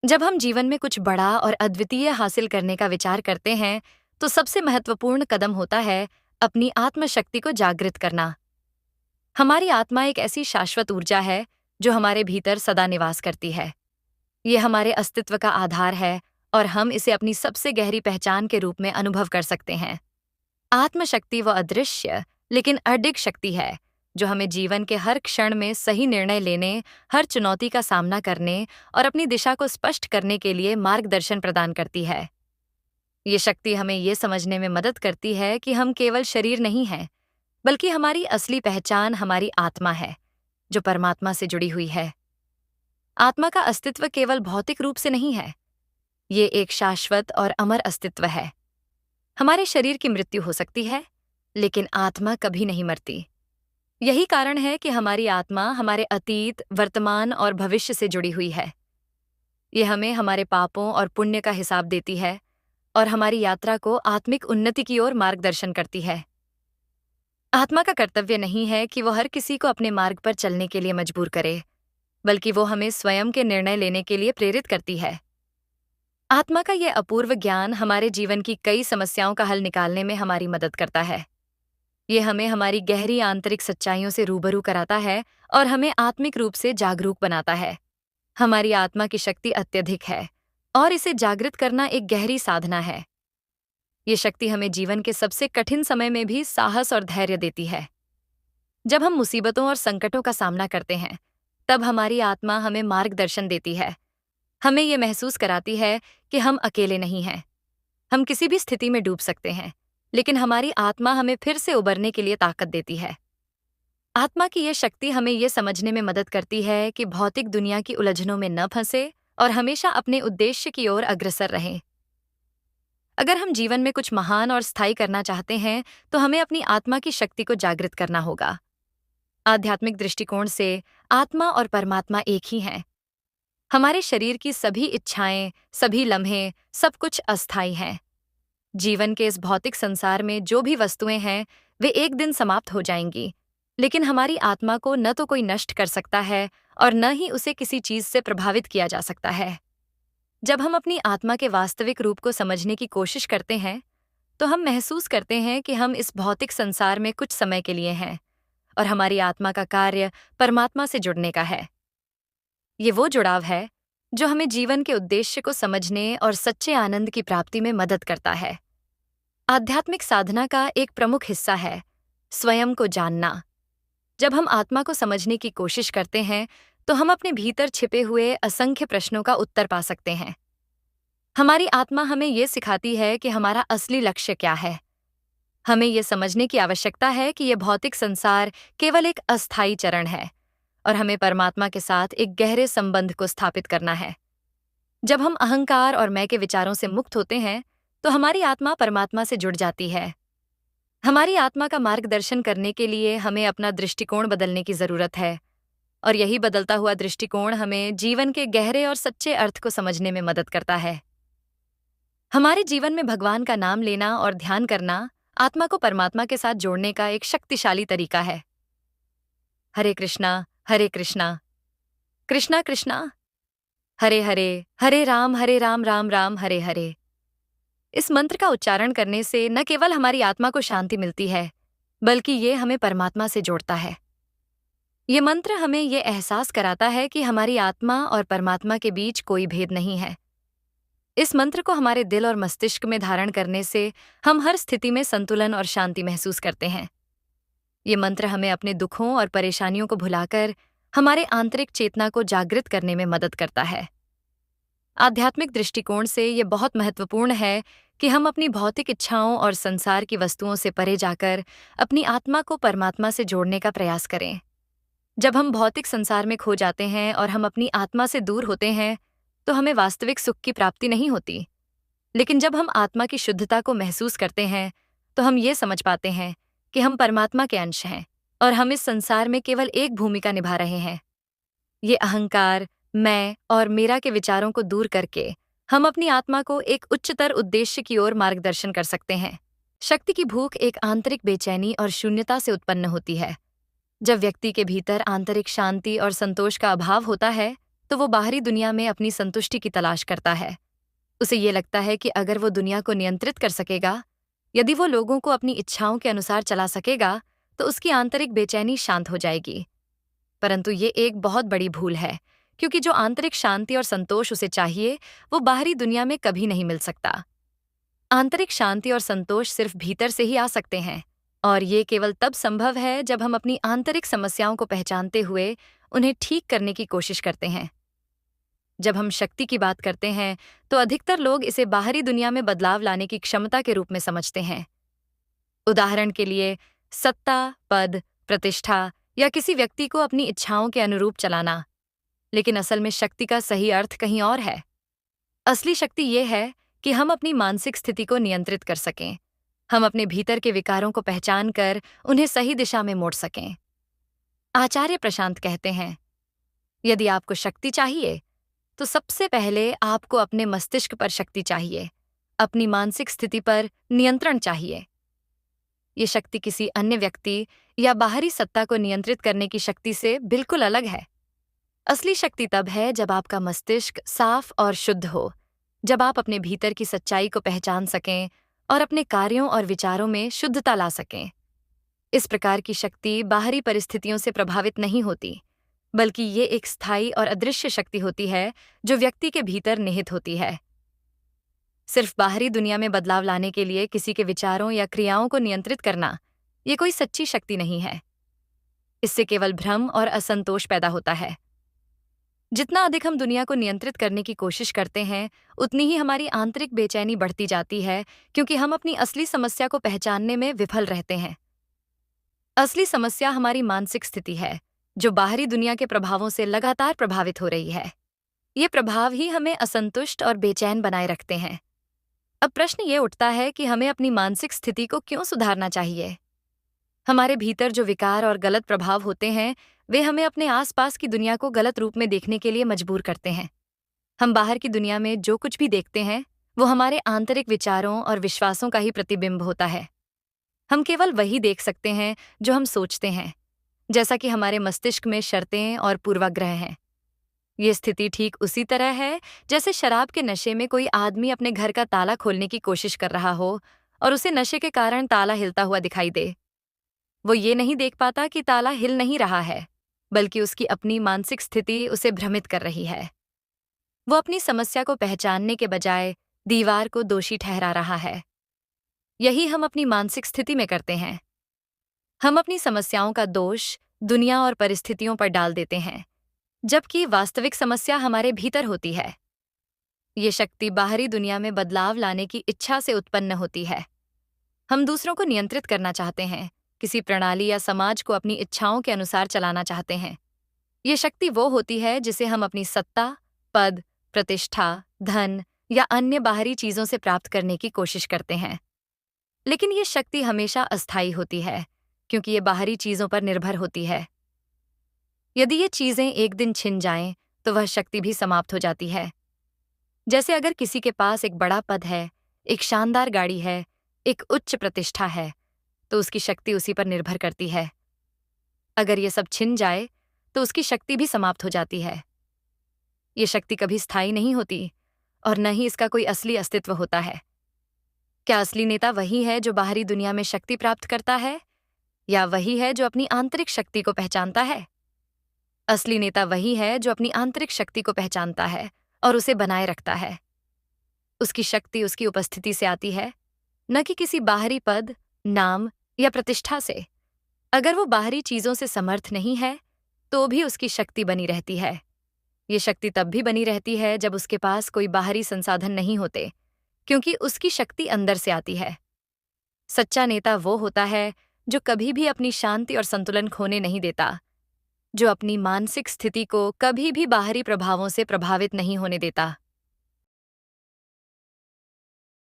जब हम जीवन में कुछ बड़ा और अद्वितीय हासिल करने का विचार करते हैं, तो सबसे महत्वपूर्ण कदम होता है अपनी आत्मशक्ति को जागृत करना। हमारी आत्मा एक ऐसी शाश्वत ऊर्जा है जो हमारे भीतर सदा निवास करती है। ये हमारे अस्तित्व का आधार है और हम इसे अपनी सबसे गहरी पहचान के रूप में अनुभव कर सकते हैं। आत्मशक्ति वो अदृश्य लेकिन अडिग शक्ति है जो हमें जीवन के हर क्षण में सही निर्णय लेने, हर चुनौती का सामना करने और अपनी दिशा को स्पष्ट करने के लिए मार्गदर्शन प्रदान करती है। ये शक्ति हमें ये समझने में मदद करती है कि हम केवल शरीर नहीं हैं, बल्कि हमारी असली पहचान हमारी आत्मा है, जो परमात्मा से जुड़ी हुई है। आत्मा का अस्तित्व केवल भौतिक रूप से नहीं है, ये एक शाश्वत और अमर अस्तित्व है। हमारे शरीर की मृत्यु हो सकती है, लेकिन आत्मा कभी नहीं मरती। यही कारण है कि हमारी आत्मा हमारे अतीत, वर्तमान और भविष्य से जुड़ी हुई है। ये हमें हमारे पापों और पुण्य का हिसाब देती है और हमारी यात्रा को आत्मिक उन्नति की ओर मार्गदर्शन करती है। आत्मा का कर्तव्य नहीं है कि वो हर किसी को अपने मार्ग पर चलने के लिए मजबूर करे, बल्कि वो हमें स्वयं के निर्णय लेने के लिए प्रेरित करती है। आत्मा का यह अपूर्व ज्ञान हमारे जीवन की कई समस्याओं का हल निकालने में हमारी मदद करता है। ये हमें हमारी गहरी आंतरिक सच्चाइयों से रूबरू कराता है और हमें आत्मिक रूप से जागरूक बनाता है। हमारी आत्मा की शक्ति अत्यधिक है और इसे जागृत करना एक गहरी साधना है। ये शक्ति हमें जीवन के सबसे कठिन समय में भी साहस और धैर्य देती है। जब हम मुसीबतों और संकटों का सामना करते हैं, तब हमारी आत्मा हमें मार्गदर्शन देती है। हमें ये महसूस कराती है कि हम अकेले नहीं हैं। हम किसी भी स्थिति में डूब सकते हैं, लेकिन हमारी आत्मा हमें फिर से उबरने के लिए ताकत देती है। आत्मा की ये शक्ति हमें ये समझने में मदद करती है कि भौतिक दुनिया की उलझनों में न फंसे और हमेशा अपने उद्देश्य की ओर अग्रसर रहें। अगर हम जीवन में कुछ महान और स्थायी करना चाहते हैं, तो हमें अपनी आत्मा की शक्ति को जागृत करना होगा। आध्यात्मिक दृष्टिकोण से आत्मा और परमात्मा एक ही हैं। हमारे शरीर की सभी इच्छाएं, सभी लम्हे, सब कुछ अस्थायी हैं। जीवन के इस भौतिक संसार में जो भी वस्तुएं हैं, वे एक दिन समाप्त हो जाएंगी, लेकिन हमारी आत्मा को न तो कोई नष्ट कर सकता है और न ही उसे किसी चीज से प्रभावित किया जा सकता है। जब हम अपनी आत्मा के वास्तविक रूप को समझने की कोशिश करते हैं, तो हम महसूस करते हैं कि हम इस भौतिक संसार में कुछ समय के लिए हैं और हमारी आत्मा का कार्य परमात्मा से जुड़ने का है। ये वो जुड़ाव है जो हमें जीवन के उद्देश्य को समझने और सच्चे आनंद की प्राप्ति में मदद करता है। आध्यात्मिक साधना का एक प्रमुख हिस्सा है स्वयं को जानना। जब हम आत्मा को समझने की कोशिश करते हैं, तो हम अपने भीतर छिपे हुए असंख्य प्रश्नों का उत्तर पा सकते हैं। हमारी आत्मा हमें ये सिखाती है कि हमारा असली लक्ष्य क्या है। हमें ये समझने की आवश्यकता है कि यह भौतिक संसार केवल एक अस्थायी चरण है और हमें परमात्मा के साथ एक गहरे संबंध को स्थापित करना है। जब हम अहंकार और मैं के विचारों से मुक्त होते हैं, तो हमारी आत्मा परमात्मा से जुड़ जाती है। हमारी आत्मा का मार्गदर्शन करने के लिए हमें अपना दृष्टिकोण बदलने की जरूरत है, और यही बदलता हुआ दृष्टिकोण हमें जीवन के गहरे और सच्चे अर्थ को समझने में मदद करता है। हमारे जीवन में भगवान का नाम लेना और ध्यान करना आत्मा को परमात्मा के साथ जोड़ने का एक शक्तिशाली तरीका है। हरे कृष्णा, कृष्णा कृष्णा, हरे हरे, हरे राम, राम राम, हरे हरे। इस मंत्र का उच्चारण करने से न केवल हमारी आत्मा को शांति मिलती है, बल्कि ये हमें परमात्मा से जोड़ता है। ये मंत्र हमें ये एहसास कराता है कि हमारी आत्मा और परमात्मा के बीच कोई भेद नहीं है। इस मंत्र को हमारे दिल और मस्तिष्क में धारण करने से हम हर स्थिति में संतुलन और शांति महसूस करते हैं। ये मंत्र हमें अपने दुखों और परेशानियों को भुलाकर हमारे आंतरिक चेतना को जागृत करने में मदद करता है। आध्यात्मिक दृष्टिकोण से ये बहुत महत्वपूर्ण है कि हम अपनी भौतिक इच्छाओं और संसार की वस्तुओं से परे जाकर अपनी आत्मा को परमात्मा से जोड़ने का प्रयास करें। जब हम भौतिक संसार में खो जाते हैं और हम अपनी आत्मा से दूर होते हैं, तो हमें वास्तविक सुख की प्राप्ति नहीं होती। लेकिन जब हम आत्मा की शुद्धता को महसूस करते हैं, तो हम ये समझ पाते हैं कि हम परमात्मा के अंश हैं और हम इस संसार में केवल एक भूमिका निभा रहे हैं। ये अहंकार, मैं और मेरा के विचारों को दूर करके हम अपनी आत्मा को एक उच्चतर उद्देश्य की ओर मार्गदर्शन कर सकते हैं। शक्ति की भूख एक आंतरिक बेचैनी और शून्यता से उत्पन्न होती है। जब व्यक्ति के भीतर आंतरिक शांति और संतोष का अभाव होता है, तो वो बाहरी दुनिया में अपनी संतुष्टि की तलाश करता है। उसे ये लगता है कि अगर वो दुनिया को नियंत्रित कर सकेगा, यदि वो लोगों को अपनी इच्छाओं के अनुसार चला सकेगा, तो उसकी आंतरिक बेचैनी शांत हो जाएगी। परंतु ये एक बहुत बड़ी भूल है, क्योंकि जो आंतरिक शांति और संतोष उसे चाहिए, वो बाहरी दुनिया में कभी नहीं मिल सकता। आंतरिक शांति और संतोष सिर्फ भीतर से ही आ सकते हैं, और ये केवल तब संभव है जब हम अपनी आंतरिक समस्याओं को पहचानते हुए उन्हें ठीक करने की कोशिश करते हैं। जब हम शक्ति की बात करते हैं, तो अधिकतर लोग इसे बाहरी दुनिया में बदलाव लाने की क्षमता के रूप में समझते हैं। उदाहरण के लिए, सत्ता, पद, प्रतिष्ठा या किसी व्यक्ति को अपनी इच्छाओं के अनुरूप चलाना। लेकिन असल में शक्ति का सही अर्थ कहीं और है। असली शक्ति ये है कि हम अपनी मानसिक स्थिति को नियंत्रित कर सकें। हम अपने भीतर के विकारों को पहचान कर उन्हें सही दिशा में मोड़ सकें। आचार्य प्रशांत कहते हैं, यदि आपको शक्ति चाहिए, तो सबसे पहले आपको अपने मस्तिष्क पर शक्ति चाहिए, अपनी मानसिक स्थिति पर नियंत्रण चाहिए। ये शक्ति किसी अन्य व्यक्ति या बाहरी सत्ता को नियंत्रित करने की शक्ति से बिल्कुल अलग है। असली शक्ति तब है जब आपका मस्तिष्क साफ और शुद्ध हो, जब आप अपने भीतर की सच्चाई को पहचान सकें और अपने कार्यों और विचारों में शुद्धता ला सकें। इस प्रकार की शक्ति बाहरी परिस्थितियों से प्रभावित नहीं होती, बल्कि ये एक स्थायी और अदृश्य शक्ति होती है जो व्यक्ति के भीतर निहित होती है। सिर्फ बाहरी दुनिया में बदलाव लाने के लिए किसी के विचारों या क्रियाओं को नियंत्रित करना, ये कोई सच्ची शक्ति नहीं है। इससे केवल भ्रम और असंतोष पैदा होता है। जितना अधिक हम दुनिया को नियंत्रित करने की कोशिश करते हैं, उतनी ही हमारी आंतरिक बेचैनी बढ़ती जाती है, क्योंकि हम अपनी असली समस्या को पहचानने में विफल रहते हैं। असली समस्या हमारी मानसिक स्थिति है, जो बाहरी दुनिया के प्रभावों से लगातार प्रभावित हो रही है। ये प्रभाव ही हमें असंतुष्ट और बेचैन बनाए रखते हैं। अब प्रश्न ये उठता है कि हमें अपनी मानसिक स्थिति को क्यों सुधारना चाहिए? हमारे भीतर जो विकार और गलत प्रभाव होते हैं, वे हमें अपने आसपास की दुनिया को गलत रूप में देखने के लिए मजबूर करते हैं। हम बाहर की दुनिया में जो कुछ भी देखते हैं, वो हमारे आंतरिक विचारों और विश्वासों का ही प्रतिबिंब होता है। हम केवल वही देख सकते हैं जो हम सोचते हैं, जैसा कि हमारे मस्तिष्क में शर्तें और पूर्वाग्रह हैं। ये स्थिति ठीक उसी तरह है जैसे शराब के नशे में कोई आदमी अपने घर का ताला खोलने की कोशिश कर रहा हो और उसे नशे के कारण ताला हिलता हुआ दिखाई दे। वो ये नहीं देख पाता कि ताला हिल नहीं रहा है, बल्कि उसकी अपनी मानसिक स्थिति उसे भ्रमित कर रही है। वो अपनी समस्या को पहचानने के बजाय दीवार को दोषी ठहरा रहा है। यही हम अपनी मानसिक स्थिति में करते हैं। हम अपनी समस्याओं का दोष दुनिया और परिस्थितियों पर डाल देते हैं, जबकि वास्तविक समस्या हमारे भीतर होती है। ये शक्ति बाहरी दुनिया में बदलाव लाने की इच्छा से उत्पन्न होती है। हम दूसरों को नियंत्रित करना चाहते हैं, किसी प्रणाली या समाज को अपनी इच्छाओं के अनुसार चलाना चाहते हैं। ये शक्ति वो होती है जिसे हम अपनी सत्ता, पद, प्रतिष्ठा, धन या अन्य बाहरी चीजों से प्राप्त करने की कोशिश करते हैं। लेकिन ये शक्ति हमेशा अस्थायी होती है, क्योंकि ये बाहरी चीजों पर निर्भर होती है। यदि ये चीजें एक दिन छिन जाएं, तो वह शक्ति भी समाप्त हो जाती है। जैसे अगर किसी के पास एक बड़ा पद है, एक शानदार गाड़ी है, एक उच्च प्रतिष्ठा है, तो उसकी शक्ति उसी पर निर्भर करती है। अगर ये सब छिन जाए, तो उसकी शक्ति भी समाप्त हो जाती है। ये शक्ति कभी स्थायी नहीं होती, और न ही इसका कोई असली अस्तित्व होता है। क्या असली नेता वही है जो बाहरी दुनिया में शक्ति प्राप्त करता है, या वही है जो अपनी आंतरिक शक्ति को पहचानता है? असली नेता वही है जो अपनी आंतरिक शक्ति को पहचानता है और उसे बनाए रखता है। उसकी शक्ति उसकी उपस्थिति से आती है, न कि किसी बाहरी पद, नाम या प्रतिष्ठा से। अगर वो बाहरी चीजों से समर्थ नहीं है, तो भी उसकी शक्ति बनी रहती है। ये शक्ति तब भी बनी रहती है जब उसके पास कोई बाहरी संसाधन नहीं होते, क्योंकि उसकी शक्ति अंदर से आती है। सच्चा नेता वो होता है जो कभी भी अपनी शांति और संतुलन खोने नहीं देता, जो अपनी मानसिक स्थिति को कभी भी बाहरी प्रभावों से प्रभावित नहीं होने देता।